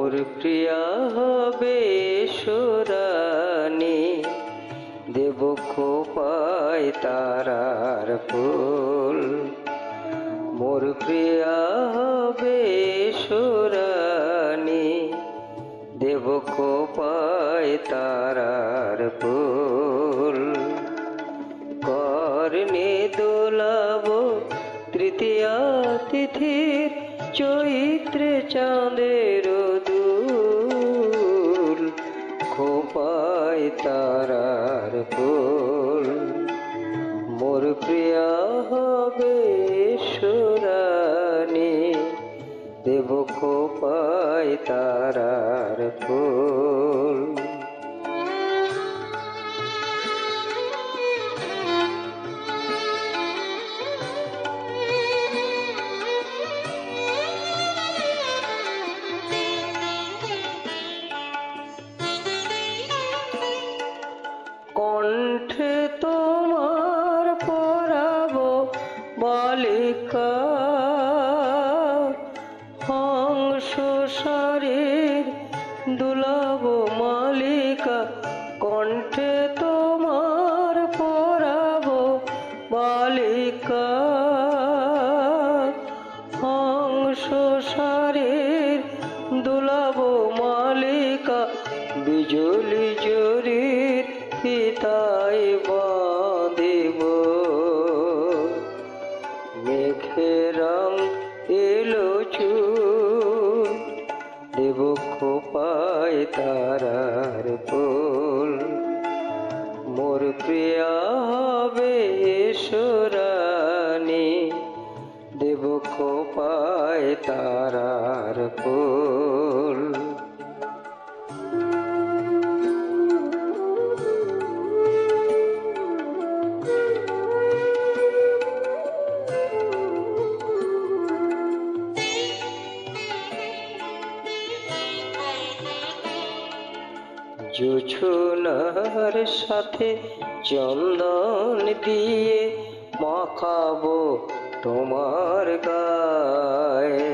মোর প্রিয়া হবে সুরানি, দেব খোপায় তারার ফুল। মোর প্রিয়া হবে সুরানি, দেব খোপায় তারার ফুল। কর্ণে দোলাবো তৃতীয়া তিথির চৈত্রে চাঁদের দুল, খোপায় তারার ফুল। মোর প্রিয়া হবে সুরানি, দেব খোপায় তারার ফুল। কণ্ঠে তোমার পরাবো বালিকা, হংস শরীর দুলাবো মালিকা। কণ্ঠে তোমার পরাবো বালিকা, হংস শরীর দুলাবো মালিকা। বিজলি জরির পিতায় বাঁধিব, মেঘের রং এলো চুল, দেব খোপায় তারার ফুল। মোর প্রিয়া হবে সুরানি, দেব খোপায় তারার ফুল। জোছনার সাথে চন্দন দিয়ে মাখাবো তোমার গায়ে,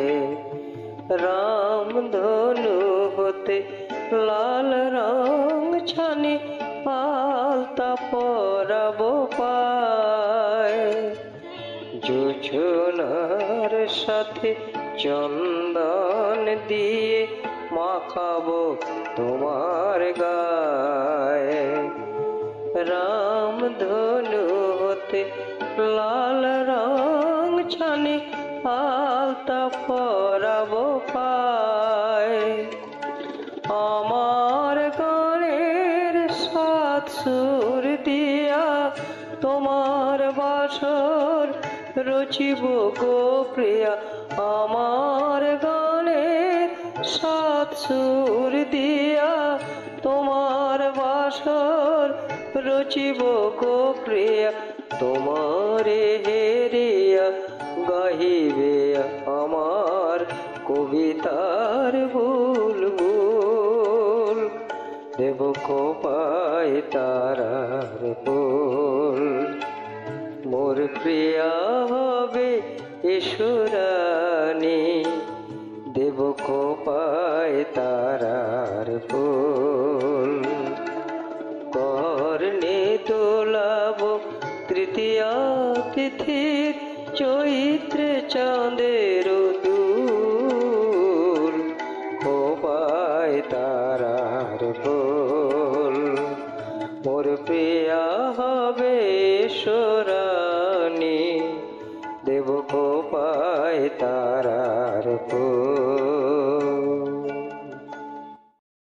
রামধনু হতে লাল রং ছানি আলতা পরাবো পায়। জোছনার সাথে চন্দন দিয়ে মাখাবো তোমার গায়ে, রামধনু হতে লাল রং ছানি আলতা পরাবো পায়। আমার গানের সাত সুর দিয়া তোমার বাসর রচিব গো প্রিয়া। আমার গানের সাত সুর দিয়া তোমার বাসর রচিব গো প্রিয়া। তোমারে হেরিয়া গাহিবে আমার কবিতার বুলবুল, দেব খোপায় তারার ফুল। মোর প্রিয়া হবে সুরানি, দেব খোপায় তারার ফুল। কর্ণে দোলাবো তৃতীয়া তিথির চৈত্রে চাঁদের দুল, খোপায় তারার ফুল। মোর প্রিয়া হবে সুরানি, দেব খোপায় তারার ফুল।